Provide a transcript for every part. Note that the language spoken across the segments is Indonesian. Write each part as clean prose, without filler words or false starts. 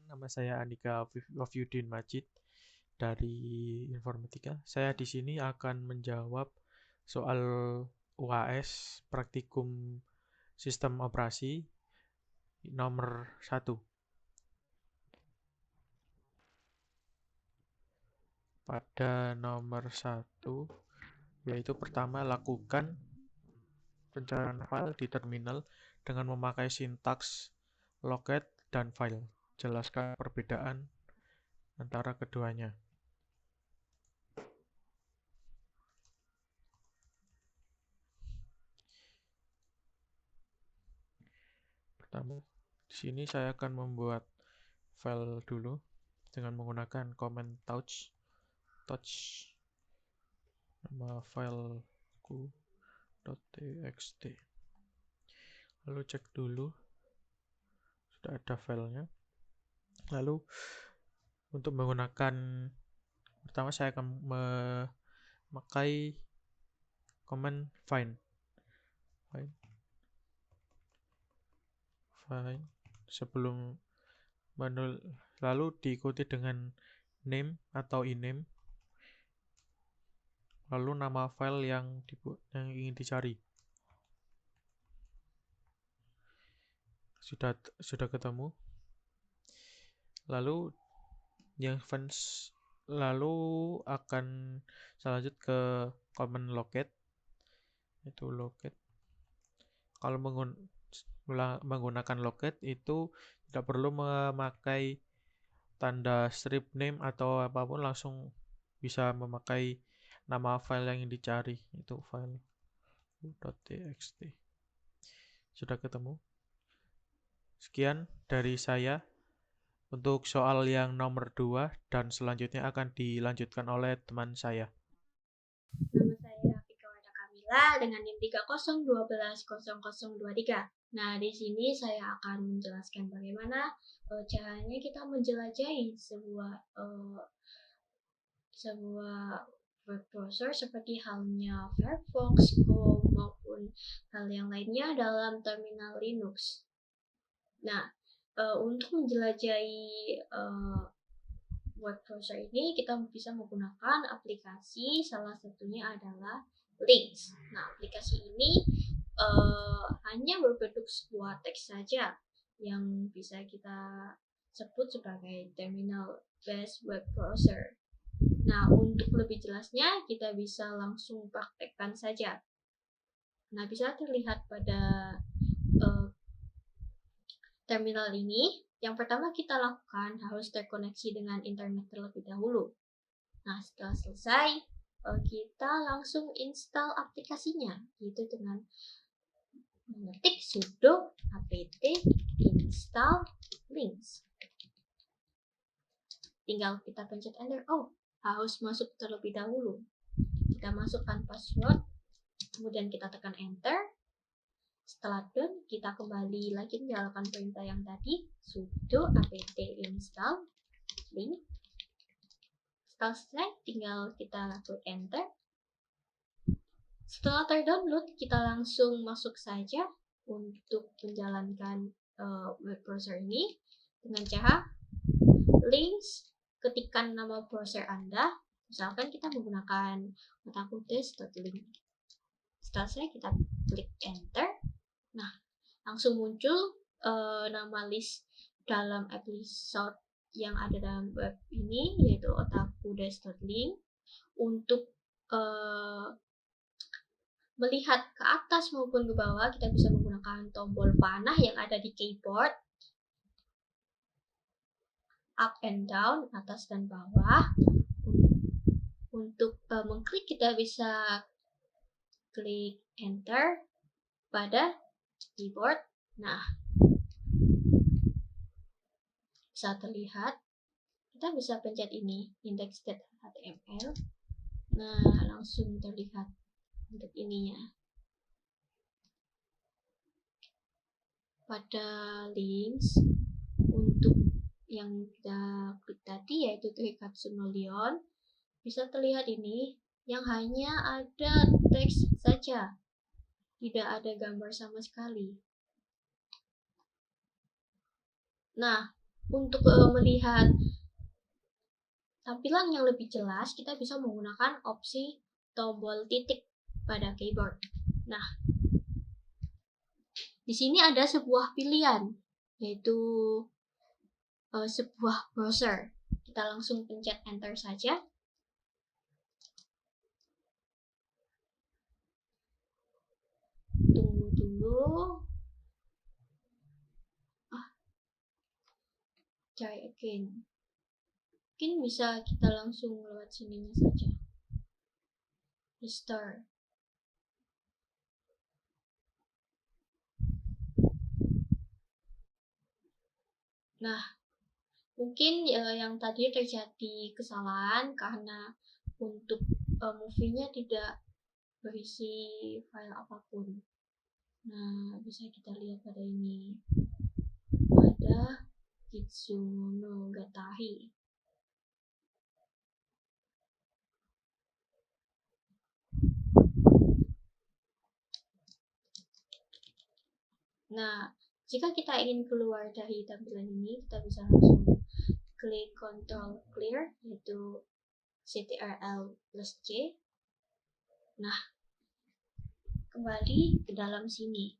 Nama saya Andika Wahyudin Majid dari Informatika. Saya di sini akan menjawab soal UAS Praktikum Sistem Operasi nomor 1. Pada nomor 1, yaitu pertama, lakukan pencarian file di terminal dengan memakai sintaks locate dan file. Jelaskan perbedaan antara keduanya. Pertama, di sini saya akan membuat file dulu dengan menggunakan command touch nama fileku .txt. Lalu cek dulu sudah ada filenya. Lalu untuk menggunakan, pertama saya akan memakai command find sebelum lalu diikuti dengan name atau iname, lalu nama file yang ingin dicari. Sudah ketemu. Lalu akan selanjut ke command locate, itu locate. Kalau menggunakan locate itu tidak perlu memakai tanda strip name atau apapun, langsung bisa memakai nama file yang ingin dicari, itu file .txt. Sudah ketemu. Sekian dari saya untuk soal yang nomor 2, dan selanjutnya akan dilanjutkan oleh teman saya. Nama saya Fika Wada Kamila dengan NIM 30120023. Nah, di sini saya akan menjelaskan bagaimana caranya kita menjelajahi sebuah web browser seperti halnya Firefox, Chrome, maupun hal yang lainnya dalam terminal Linux. Nah, untuk menjelajahi web browser ini kita bisa menggunakan aplikasi, salah satunya adalah Lynx. Nah, aplikasi ini hanya berbentuk sebuah teks saja yang bisa kita sebut sebagai terminal based web browser. Nah, untuk lebih jelasnya kita bisa langsung praktekkan saja. Nah, bisa terlihat pada terminal ini. Yang pertama kita lakukan harus terkoneksi dengan internet terlebih dahulu. Nah, setelah selesai, kita langsung install aplikasinya, yaitu dengan mengetik sudo apt install Lynx. Tinggal kita pencet enter. Oh, harus masuk terlebih dahulu. Kita masukkan password, kemudian kita tekan enter. Setelah done, kita kembali lagi menyalakan perintah yang tadi, sudo apt install Lynx. Setelah selesai, tinggal kita klik enter. Setelah terdownload, kita langsung masuk saja untuk menjalankan web browser ini dengan cara Lynx, ketikkan nama browser Anda. Misalkan kita menggunakan otakudesk.link. Setelah selesai, kita klik enter. Nah, langsung muncul nama list dalam episode yang ada dalam web ini, yaitu otakudesk.link. Untuk melihat ke atas maupun ke bawah, kita bisa menggunakan tombol panah yang ada di keyboard, up and down, atas dan bawah. Untuk mengklik, kita bisa klik enter pada keyboard. Nah, bisa terlihat, kita bisa pencet ini, index.html. Nah, langsung terlihat untuk ininya. Pada Lynx, untuk yang kita klik tadi, yaitu Tricap Sunolion, bisa terlihat ini, yang hanya ada teks saja, tidak ada gambar sama sekali. Nah, untuk melihat tampilan yang lebih jelas, kita bisa menggunakan opsi tombol titik pada keyboard. Nah, di sini ada sebuah pilihan, yaitu sebuah browser. Kita langsung pencet enter saja. Tunggu dulu. Try again. Mungkin bisa kita langsung lewat sininya saja. Restart. Nah, mungkin yang tadi terjadi kesalahan karena untuk movie-nya tidak berisi file apapun. Nah, bisa kita lihat pada ini. Ada Kitsumonogatari. Nah, jika kita ingin keluar dari tampilan ini, kita bisa langsung klik Ctrl Clear, yaitu Ctrl+C. Nah, kembali ke dalam sini.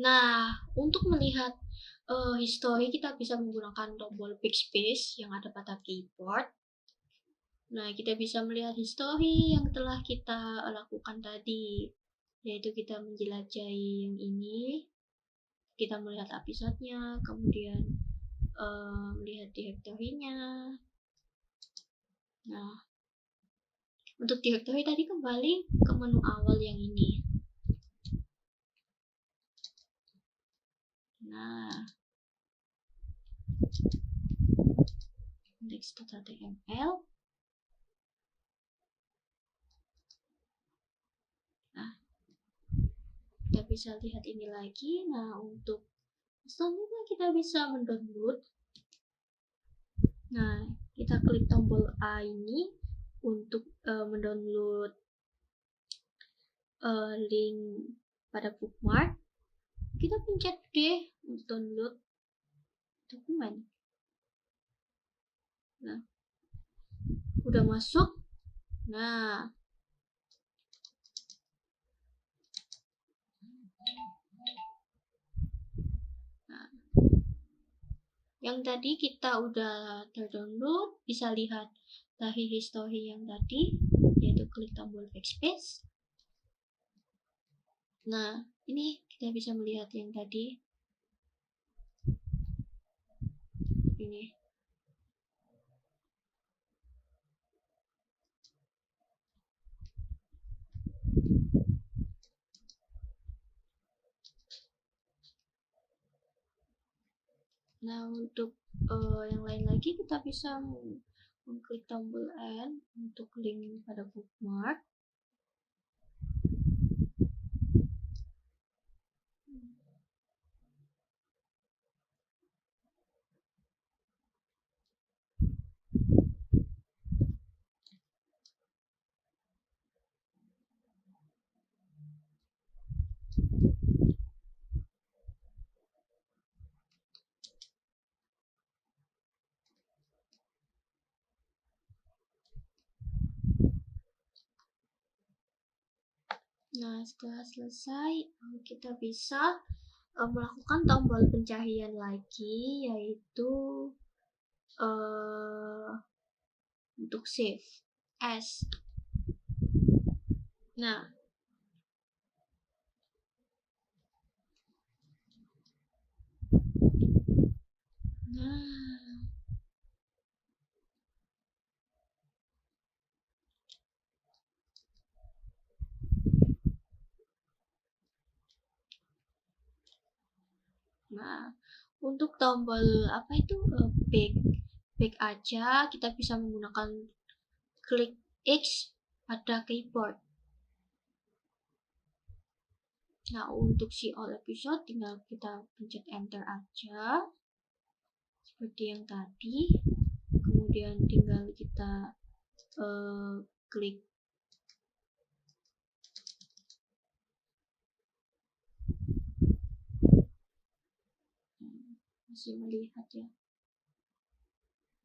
Nah, untuk melihat history, kita bisa menggunakan tombol backspace yang ada pada keyboard. Nah, kita bisa melihat history yang telah kita lakukan tadi, yaitu kita menjelajahi yang ini, kita melihat episodenya, kemudian melihat direktorinya. Nah, untuk direktori tadi kembali ke menu awal yang ini. Nah, index.html. Nah, kita bisa lihat ini lagi. Nah, untuk selanjutnya kita bisa mendownload. Nah, kita klik tombol A ini untuk mendownload link pada bookmark. Kita pencet D untuk download dokumen. Nah, udah masuk. Nah, yang tadi kita udah terdownload, bisa lihat dari history yang tadi, yaitu klik tombol backspace. Nah, ini kita bisa melihat yang tadi. Ini. Nah, untuk yang lain lagi kita bisa mengklik tombol N untuk link pada bookmark. Nah, setelah selesai, kita bisa melakukan tombol pencarian lagi, yaitu untuk save as. Nah, untuk tombol apa itu back aja, kita bisa menggunakan klik X pada keyboard. Nah, untuk si all episode tinggal kita pencet enter aja seperti yang tadi. Kemudian tinggal kita klik masih melihat ya,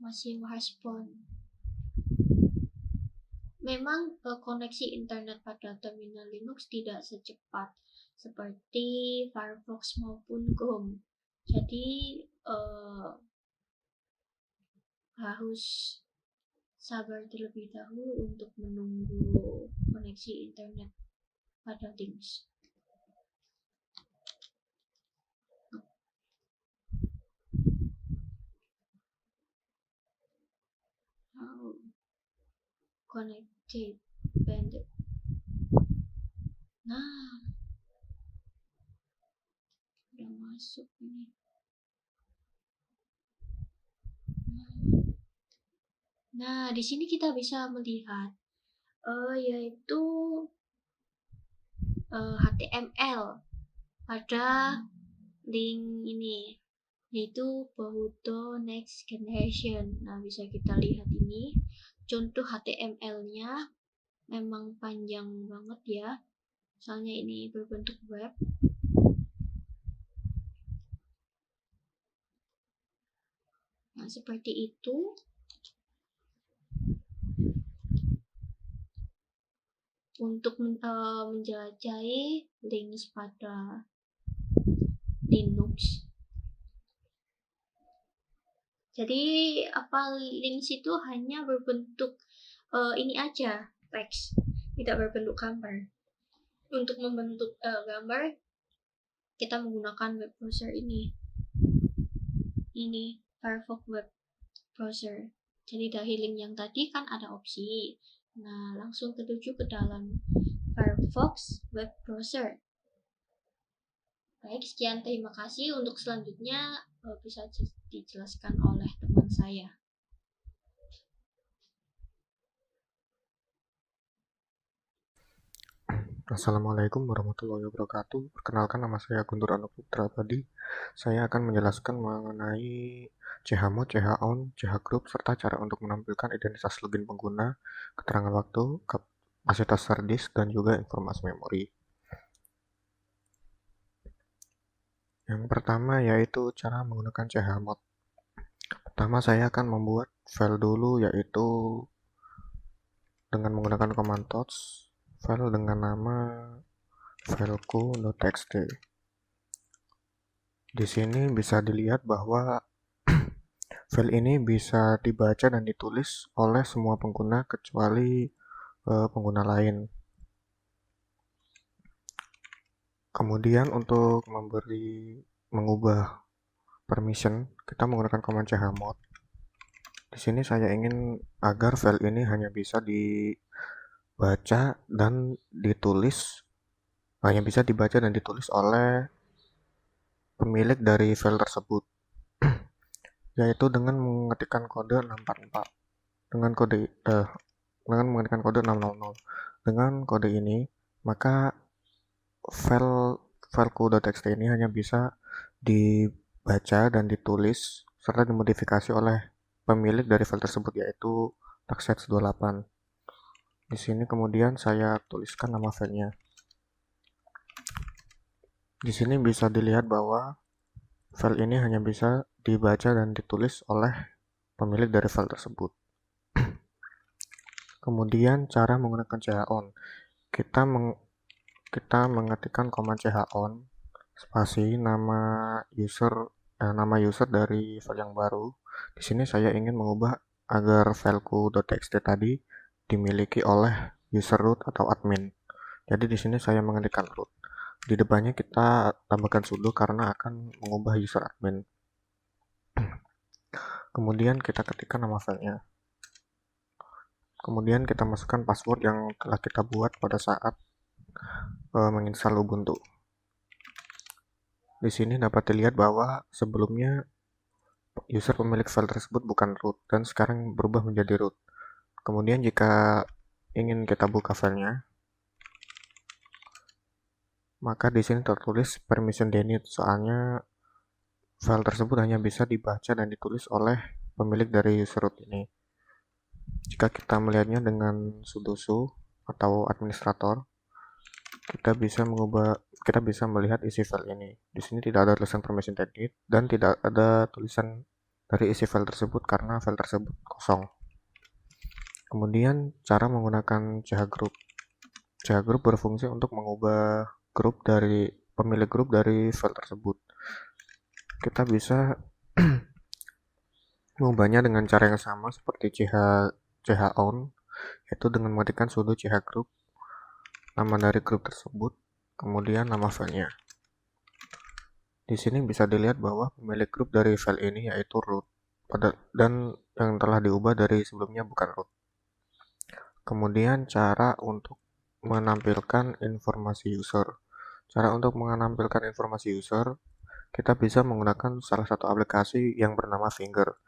masih merespon. Memang koneksi internet pada terminal Linux tidak secepat seperti Firefox maupun Chrome. Jadi harus sabar terlebih dahulu untuk menunggu koneksi internet pada Linux. Connected bandit. Nah, udah masuk ini. Nah, di sini kita bisa melihat yaitu HTML pada link ini, yaitu Boruto Next Generation. Nah, bisa kita lihat ini contoh HTML-nya memang panjang banget ya, soalnya ini berbentuk web. Nah, seperti itu. Untuk menjelajahi Linux pada Linux. Jadi Linux itu hanya berbentuk ini aja, teks, tidak berbentuk gambar. Untuk membentuk gambar kita menggunakan web browser ini Firefox web browser. Jadi dari link yang tadi kan ada opsi. Nah, langsung tertuju ke dalam Firefox web browser. Baik, sekian, terima kasih. Untuk selanjutnya bisa dijelaskan oleh teman saya. Assalamualaikum warahmatullahi wabarakatuh. Perkenalkan, nama saya Guntur Anup Putra. Tadi saya akan menjelaskan mengenai chmod, chown, chgroup, serta cara untuk menampilkan identitas login pengguna, keterangan waktu, kapasitas hard disk, dan juga informasi memori. Yang pertama yaitu cara menggunakan chmod. Pertama saya akan membuat file dulu, yaitu dengan menggunakan command touch, file dengan nama fileku.txt. Di sini bisa dilihat bahwa file ini bisa dibaca dan ditulis oleh semua pengguna kecuali pengguna lain. Kemudian untuk mengubah permission, kita menggunakan command chmod. Di sini saya ingin agar file ini hanya bisa dibaca dan ditulis oleh pemilik dari file tersebut, yaitu dengan mengetikkan kode 644 dengan mengetikkan kode 600. Dengan kode ini, maka fileku.txt ini hanya bisa dibaca dan ditulis serta dimodifikasi oleh pemilik dari file tersebut, yaitu taxets28. Di sini kemudian saya tuliskan nama filenya. Di sini bisa dilihat bahwa file ini hanya bisa dibaca dan ditulis oleh pemilik dari file tersebut. Kemudian cara menggunakan chown. Kita mengetikkan command chown spasi nama user dari file yang baru. Di sini saya ingin mengubah agar fileku.txt tadi dimiliki oleh user root atau admin. Jadi di sini saya mengetikkan root. Di depannya kita tambahkan sudo karena akan mengubah user admin. Kemudian kita ketikkan nama filenya. Kemudian kita masukkan password yang telah kita buat pada saat menginstal Ubuntu. Di sini dapat dilihat bahwa sebelumnya user pemilik file tersebut bukan root dan sekarang berubah menjadi root. Kemudian jika ingin kita buka filenya, maka di sini tertulis permission denied, soalnya file tersebut hanya bisa dibaca dan ditulis oleh pemilik dari user root ini. Jika kita melihatnya dengan sudo su atau administrator, kita bisa melihat isi file ini. Di sini tidak ada tulisan permission denied dan tidak ada tulisan dari isi file tersebut karena file tersebut kosong. Kemudian cara menggunakan chgroup. Chgroup berfungsi untuk mengubah pemilik grup dari file tersebut. Kita bisa mengubahnya dengan cara yang sama seperti chown, yaitu dengan mengetikkan sudo chgroup, nama dari grup tersebut, kemudian nama filenya. Di sini bisa dilihat bahwa pemilik grup dari file ini yaitu root, dan yang telah diubah dari sebelumnya bukan root. Kemudian cara untuk menampilkan informasi user. Cara untuk menampilkan informasi user, kita bisa menggunakan salah satu aplikasi yang bernama Finger.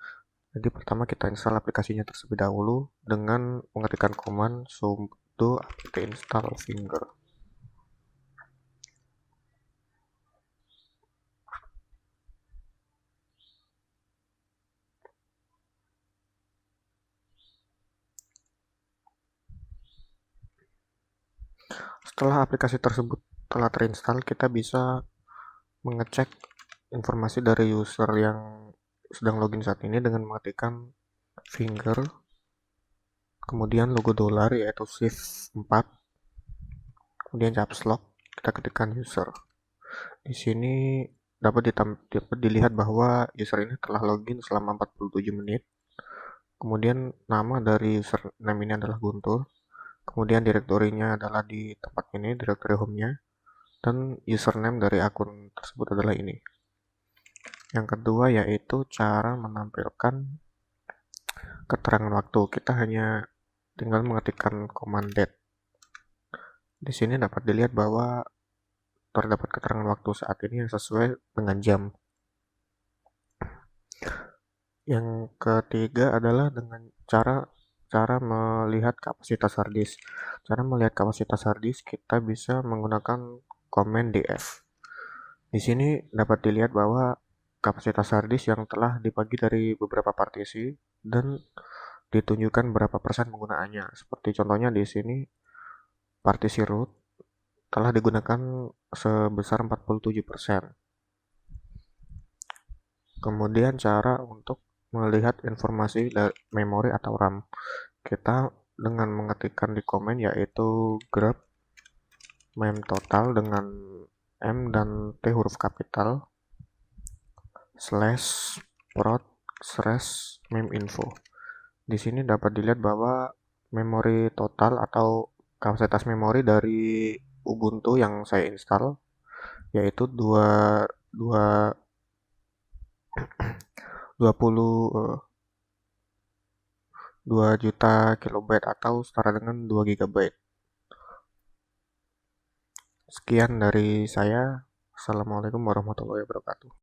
Jadi pertama kita install aplikasinya terlebih dahulu dengan mengetikkan command sudo apt install Finger. Setelah aplikasi tersebut telah terinstall, kita bisa mengecek informasi dari user yang sedang login saat ini dengan mengetikkan Finger, kemudian logo dolar yaitu shift 4, kemudian caps lock, kita ketikkan user. Di sini dapat dilihat bahwa user ini telah login selama 47 menit. Kemudian nama dari username ini adalah Guntur. Kemudian direktorinya adalah di tempat ini, direktori home-nya. Dan username dari akun tersebut adalah ini. Yang kedua yaitu cara menampilkan keterangan waktu. Kita hanya tinggal mengetikkan command date. Di sini dapat dilihat bahwa terdapat keterangan waktu saat ini yang sesuai dengan jam. Yang ketiga adalah dengan cara melihat kapasitas harddisk. Cara melihat kapasitas harddisk kita bisa menggunakan command df. Di sini dapat dilihat bahwa kapasitas harddisk yang telah dibagi dari beberapa partisi dan ditunjukkan berapa persen penggunaannya. Seperti contohnya di sini partisi root telah digunakan sebesar 47%. Kemudian cara untuk melihat informasi dari memori atau RAM. Kita dengan mengetikkan di komen yaitu grep mem total dengan M dan T huruf kapital /prot/mem info. Di sini dapat dilihat bahwa memori total atau kapasitas memori dari Ubuntu yang saya install yaitu 20 juta kilobyte atau setara dengan 2 GB. Sekian dari saya. Assalamualaikum warahmatullahi wabarakatuh.